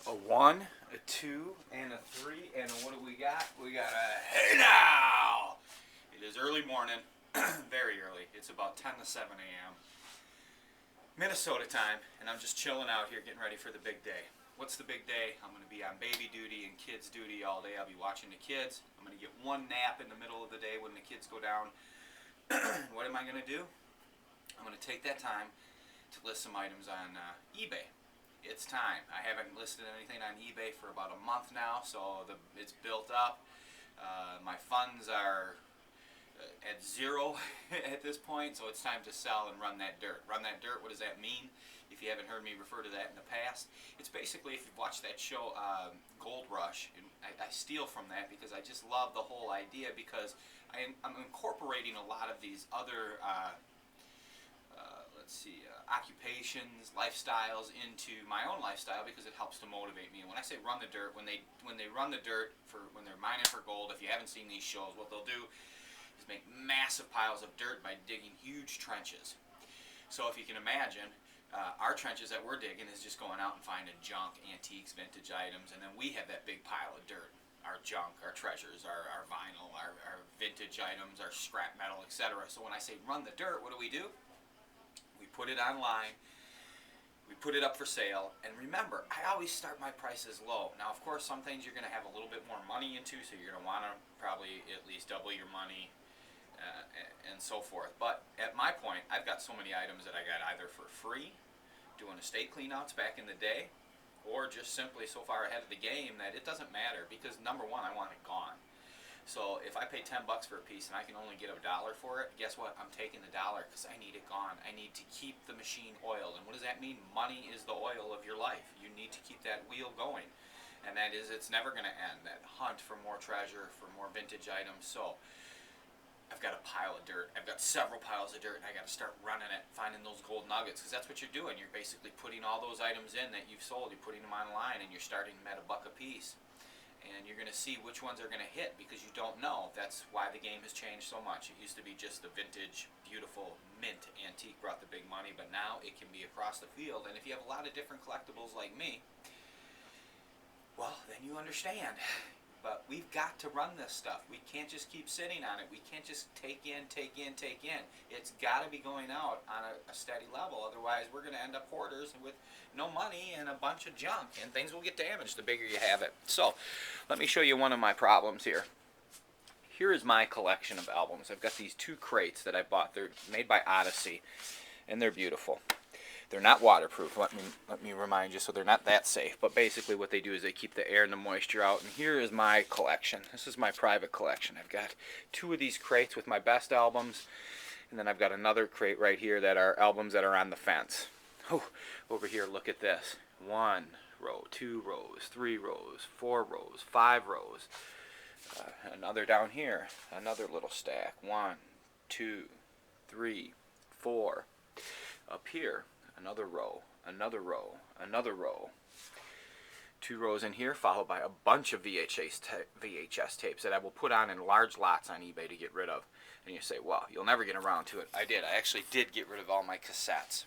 A 1, a 2, and a 3, and what do we got? We got a hey now! It is early morning, very early. It's about 10 to 7 a.m. Minnesota time, and I'm just chilling out here getting ready for the big day. What's the big day? I'm going to be on baby duty and kids duty all day. I'll be watching the kids. I'm going to get one nap in the middle of the day when the kids go down. What am I going to do? I'm going to take that time to list some items on eBay. It's time. I haven't listed anything on eBay for about a month now, so it's built up. My funds are at zero at this point, so it's time to sell and run that dirt. Run that dirt, what does that mean? If you haven't heard me refer to that in the past, it's basically, if you've watched that show, Gold Rush, and I steal from that because I just love the whole idea, because I'm incorporating a lot of these other occupations, lifestyles into my own lifestyle, because it helps to motivate me. And when I say run the dirt, when they run the dirt when they're mining for gold, if you haven't seen these shows, what they'll do is make massive piles of dirt by digging huge trenches. So if you can imagine, our trenches that we're digging is just going out and finding junk, antiques, vintage items, and then we have that big pile of dirt. Our junk, our treasures, our vinyl, our vintage items, our scrap metal, etc. So when I say run the dirt, what do? We put it online, we put it up for sale, and remember, I always start my prices low. Now, of course, some things you're going to have a little bit more money into, so you're going to want to probably at least double your money and so forth. But at my point, I've got so many items that I got either for free, doing estate cleanouts back in the day, or just simply so far ahead of the game that it doesn't matter, because number one, I want it gone. So if I pay 10 bucks for a piece and I can only get $1 for it, guess what? I'm taking the dollar because I need it gone. I need to keep the machine oiled. And what does that mean? Money is the oil of your life. You need to keep that wheel going. And that is, it's never going to end, that hunt for more treasure, for more vintage items. So I've got a pile of dirt. I've got several piles of dirt, and I got to start running it, finding those gold nuggets, because that's what you're doing. You're basically putting all those items in that you've sold. You're putting them online, and you're starting them at $1 a piece. And you're going to see which ones are going to hit, because you don't know. That's why the game has changed so much. It used to be just the vintage, beautiful, mint antique brought the big money, but now it can be across the field. And if you have a lot of different collectibles like me, well, then you understand. But we've got to run this stuff. We can't just keep sitting on it. We can't just take in. It's got to be going out on a steady level. Otherwise, we're going to end up hoarders with no money and a bunch of junk, and things will get damaged the bigger you have it. So, let me show you one of my problems here. Here is my collection of albums. I've got these 2 crates that I bought. They're made by Odyssey, and they're beautiful. They're not waterproof, let me remind you, so they're not that safe. But basically what they do is they keep the air and the moisture out. And here is my collection. This is my private collection. I've got 2 of these crates with my best albums. And then I've got another crate right here that are albums that are on the fence. Oh, over here, look at this. 1 row, 2 rows, 3 rows, 4 rows, 5 rows. Another down here, another little stack. 1, 2, 3, 4. Up here, another row, another row, another row. 2 rows in here, followed by a bunch of VHS tapes that I will put on in large lots on eBay to get rid of. And you say, well, you'll never get around to it. I did. I actually did get rid of all my cassettes.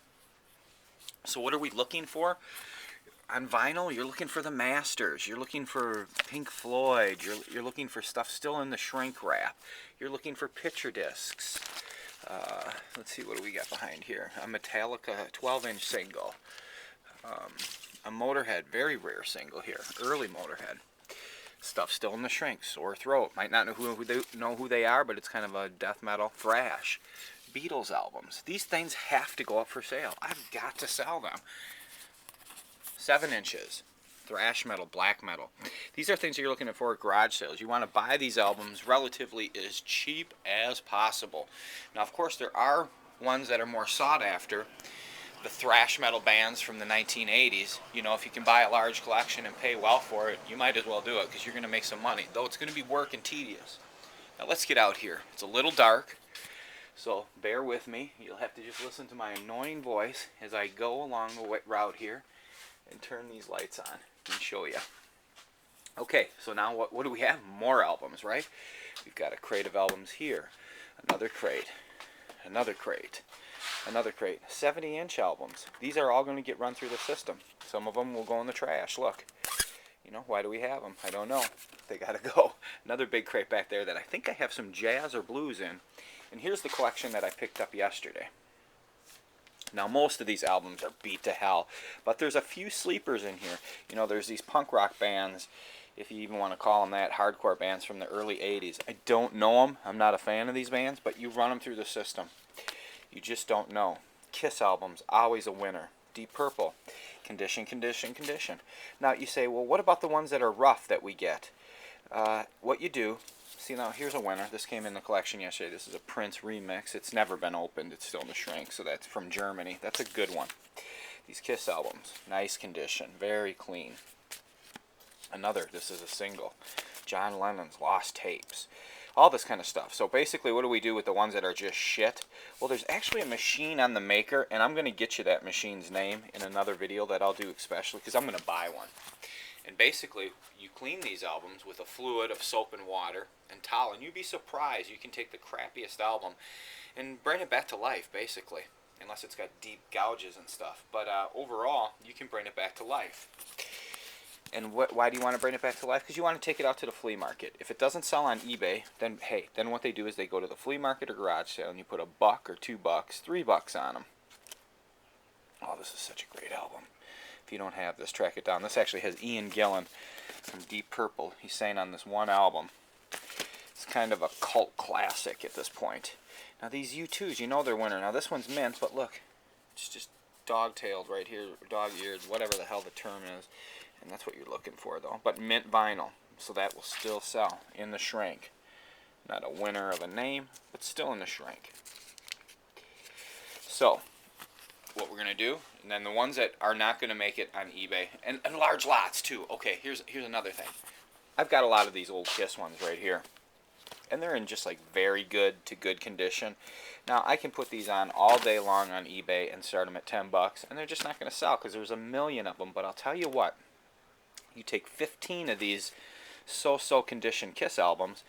So what are we looking for? On vinyl, you're looking for the masters. You're looking for Pink Floyd. You're looking for stuff still in the shrink wrap. You're looking for picture discs. Let's see, what do we got behind here? A Metallica 12-inch single. A Motorhead, very rare single here. Early Motorhead. Stuff still in the shrink. Sore Throat. Might not know who they are, but it's kind of a death metal. Thrash. Beatles albums. These things have to go up for sale. I've got to sell them. 7 inches. Thrash metal, black metal. These are things that you're looking for at garage sales. You want to buy these albums relatively as cheap as possible. Now, of course, there are ones that are more sought after. The thrash metal bands from the 1980s. You know, if you can buy a large collection and pay well for it, you might as well do it, because you're going to make some money, though it's going to be work and tedious. Now, let's get out here. It's a little dark, so bear with me. You'll have to just listen to my annoying voice as I go along the route here and turn these lights on and show you. Okay, so now what do we have? More albums, right? We've got a crate of albums here, another crate, Another crate, 70-inch albums. These are all going to get run through the system. Some of them will go in the trash. Look, you know, why do we have them? I don't know. They got to go. Another big crate back there that I think I have some jazz or blues in. And here's the collection that I picked up yesterday. Now, most of these albums are beat to hell, but there's a few sleepers in here. You know, there's these punk rock bands, if you even want to call them that, hardcore bands from the early 80s. I don't know them. I'm not a fan of these bands, but you run them through the system. You just don't know. Kiss albums, always a winner. Deep Purple, Condition, Condition, Condition. Now, you say, well, what about the ones that are rough that we get? What you do, see now, here's a winner. This came in the collection yesterday. This is a Prince remix. It's never been opened. It's still in the shrink, so that's from Germany. That's a good one. These Kiss albums, nice condition, very clean. Another, this is a single. John Lennon's Lost Tapes. All this kind of stuff. So basically, what do we do with the ones that are just shit? Well, there's actually a machine on the maker, and I'm going to get you that machine's name in another video that I'll do especially, because I'm going to buy one. And basically, you clean these albums with a fluid of soap and water and towel, and you'd be surprised. You can take the crappiest album and bring it back to life, basically, unless it's got deep gouges and stuff. But overall, you can bring it back to life. And why do you want to bring it back to life? Because you want to take it out to the flea market. If it doesn't sell on eBay, then hey, then what they do is they go to the flea market or garage sale and you put $1 or $2, $3 on them. Oh, this is such a great album. If you don't have this, track it down. This actually has Ian Gillan from Deep Purple. He's saying on this one album. It's kind of a cult classic at this point. Now these U2s, you know they're winter. Now this one's mint, but look, it's just dog-tailed right here, dog-eared, whatever the hell the term is. And that's what you're looking for, though. But mint vinyl, so that will still sell in the shrink. Not a winner of a name, but still in the shrink. So, what we're going to do, and then the ones that are not going to make it on eBay, and large lots, too. Okay, here's another thing. I've got a lot of these old Kiss ones right here. And they're in just like very good to good condition. Now, I can put these on all day long on eBay and start them at $10, and they're just not going to sell because there's a million of them. But I'll tell you what. You take 15 of these so-so condition Kiss albums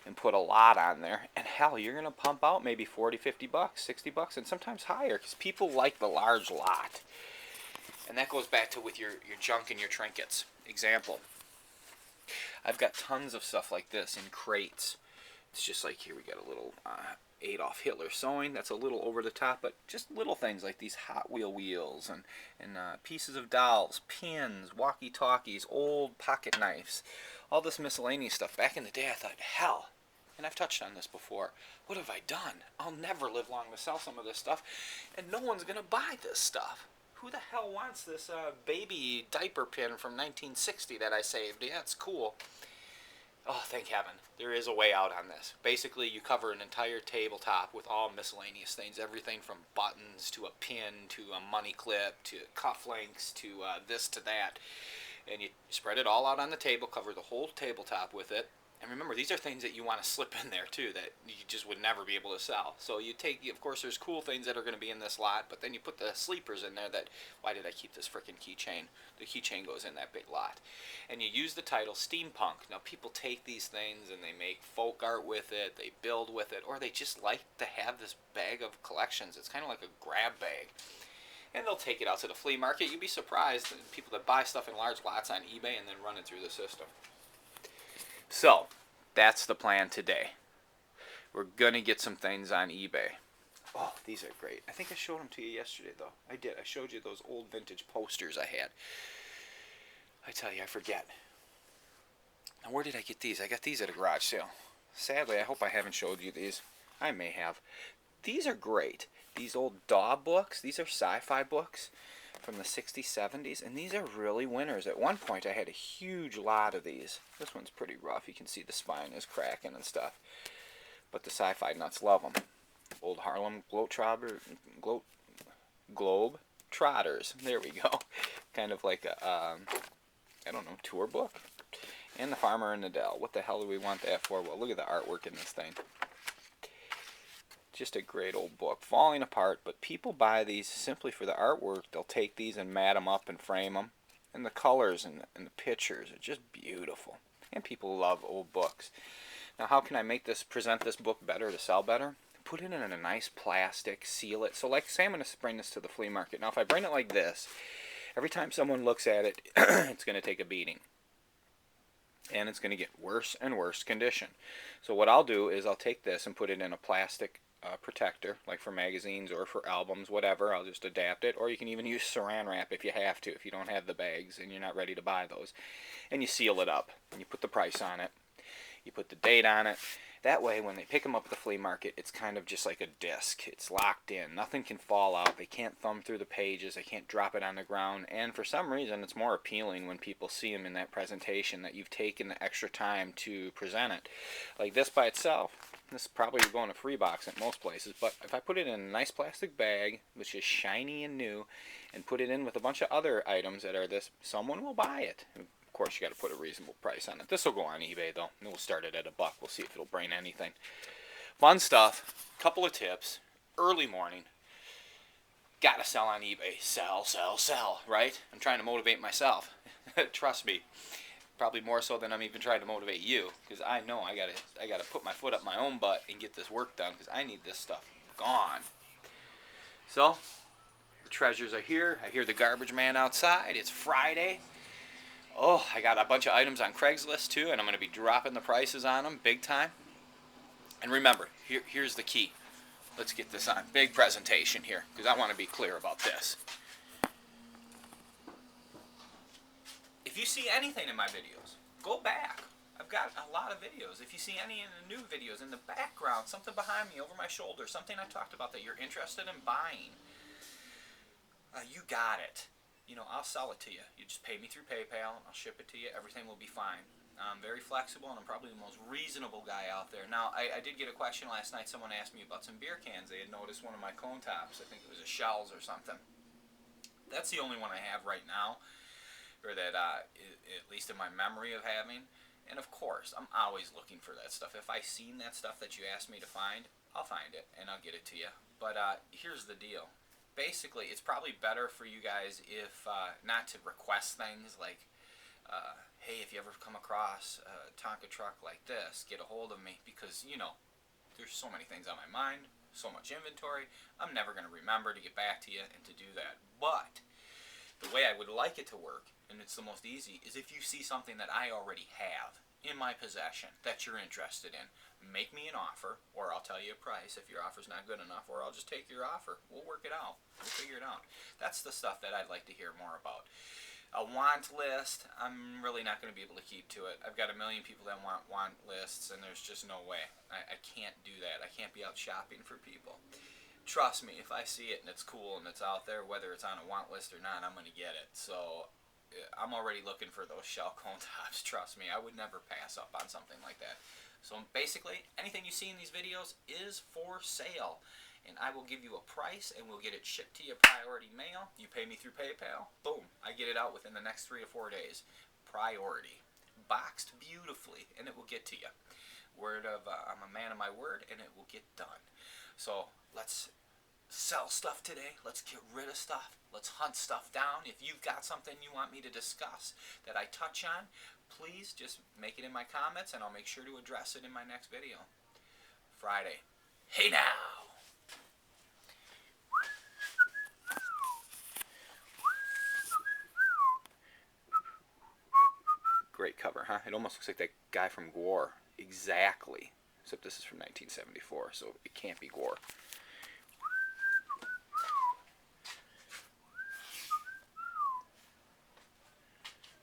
and put a lot on there, and hell, you're going to pump out maybe 40, 50 bucks, 60 bucks, and sometimes higher, because people like the large lot. And that goes back to with your junk and your trinkets. Example, I've got tons of stuff like this in crates. It's just like, here we got a little Adolf Hitler sewing. That's a little over the top, but just little things like these Hot wheels and pieces of dolls, pins, walkie-talkies, old pocket knives, all this miscellaneous stuff. Back in the day, I thought, hell, and I've touched on this before, what have I done? I'll never live long to sell some of this stuff, and no one's going to buy this stuff. Who the hell wants this baby diaper pin from 1960 that I saved? Yeah, it's cool. Oh, thank heaven. There is a way out on this. Basically, you cover an entire tabletop with all miscellaneous things. Everything from buttons to a pin to a money clip to cufflinks to this to that. And you spread it all out on the table, cover the whole tabletop with it. And remember, these are things that you want to slip in there, too, that you just would never be able to sell. So you take, of course, there's cool things that are going to be in this lot, but then you put the sleepers in there that, why did I keep this frickin' keychain? The keychain goes in that big lot. And you use the title Steampunk. Now, people take these things and they make folk art with it, they build with it, or they just like to have this bag of collections. It's kind of like a grab bag. And they'll take it out to the flea market. You'd be surprised at people that buy stuff in large lots on eBay and then run it through the system. So, that's the plan today. We're going to get some things on eBay. Oh, these are great. I think I showed them to you yesterday, though. I did. I showed you those old vintage posters I had. I tell you, I forget. Now, where did I get these? I got these at a garage sale. Sadly, I hope I haven't showed you these. I may have. These are great. These old DAW books, these are sci-fi books from the 60s, 70s, and these are really winners. At one point, I had a huge lot of these. This one's pretty rough. You can see the spine is cracking and stuff. But the sci-fi nuts love them. Old Harlem Globe Trotters. There we go. Kind of like a, I don't know, tour book. And the Farmer and the Dell. What the hell do we want that for? Well, look at the artwork in this thing. Just a great old book. Falling apart, but people buy these simply for the artwork. They'll take these and mat them up and frame them. And the colors and the pictures are just beautiful. And people love old books. Now, how can I make this, present this book better to sell better? put it in a nice plastic, seal it. So like, say I'm going to bring this to the flea market. Now if I bring it like this, every time someone looks at it, it's going to take a beating. And it's going to get worse and worse condition. So what I'll do is I'll take this and put it in a plastic protector, like for magazines or for albums, whatever. I'll just adapt it. Or you can even use saran wrap if you have to, if you don't have the bags and you're not ready to buy those. And you seal it up. And you put the price on it. You put the date on it. That way, when they pick them up at the flea market, it's kind of just like a disc. It's locked in. Nothing can fall out. They can't thumb through the pages. They can't drop it on the ground. And for some reason, it's more appealing when people see them in that presentation, that you've taken the extra time to present it. Like this by itself, this is probably going to free box at most places. But if I put it in a nice plastic bag, which is shiny and new, and put it in with a bunch of other items that are this, someone will buy it. Of course, you got to put a reasonable price on it. This will go on eBay, though. And we'll start it at $1. We'll see if it'll bring anything. Fun stuff. Couple of tips. Early morning. Got to sell on eBay. Sell, sell, sell. Right? I'm trying to motivate myself. Trust me. Probably more so than I'm even trying to motivate you. Because I know I gotta put my foot up my own butt and get this work done. Because I need this stuff gone. So, the treasures are here. I hear the garbage man outside. It's Friday. Oh, I got a bunch of items on Craigslist too, and I'm going to be dropping the prices on them big time. And remember, here's the key. Let's get this on. Big presentation here, because I want to be clear about this. If you see anything in my videos, go back. I've got a lot of videos. If you see any in the new videos, in the background, something behind me, over my shoulder, something I talked about that you're interested in buying, you got it. You know, I'll sell it to you. You just pay me through PayPal, and I'll ship it to you. Everything will be fine. I'm very flexible, and I'm probably the most reasonable guy out there. Now, I did get a question last night. Someone asked me about some beer cans. They had noticed one of my cone tops. I think it was a Shell's or something. That's the only one I have right now, or that at least in my memory of having. And of course, I'm always looking for that stuff. If I seen that stuff that you asked me to find, I'll find it, and I'll get it to you. But here's the deal. Basically, it's probably better for you guys if not to request things like, hey, if you ever come across a Tonka truck like this, get a hold of me, because, you know, there's so many things on my mind, so much inventory, I'm never going to remember to get back to you and to do that. But the way I would like it to work, and it's the most easy, is if you see something that I already have in my possession that you're interested in, make me an offer, or I'll tell you a price if your offer's not good enough, or I'll just take your offer. We'll work it out. We'll figure it out. That's the stuff that I'd like to hear more about. A want list, I'm really not going to be able to keep to it. I've got a million people that want lists, and there's just no way. I can't do that. I can't be out shopping for people. Trust me, if I see it and it's cool and it's out there, whether it's on a want list or not, I'm going to get it. So I'm already looking for those shell cone tops. Trust me, I would never pass up on something like that. So basically, anything you see in these videos is for sale. And I will give you a price, and we'll get it shipped to you priority mail. You pay me through PayPal. Boom. I get it out within the next 3 to 4 days. Priority. Boxed beautifully, and it will get to you. I'm a man of my word, and it will get done. So let's sell stuff today. Let's get rid of stuff. Let's hunt stuff down. If you've got something you want me to discuss that I touch on, please just make it in my comments, and I'll make sure to address it in my next video. Friday. Hey now! Great cover, huh? It almost looks like that guy from Gore. Exactly. Except this is from 1974, so it can't be Gore.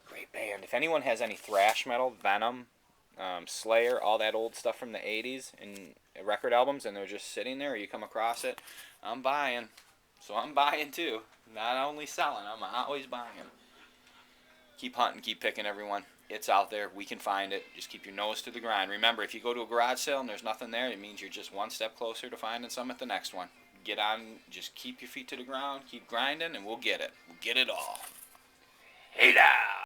Great band. If anyone has any thrash metal, Venom, Slayer, all that old stuff from the 80s and record albums, and they're just sitting there, or you come across it, I'm buying. So I'm buying too. Not only selling, I'm always buying. Keep hunting, keep picking, everyone. It's out there. We can find it. Just keep your nose to the grind. Remember, if you go to a garage sale and there's nothing there, it means you're just one step closer to finding some at the next one. Get on, just keep your feet to the ground, keep grinding, and we'll get it. We'll get it all. Hey now!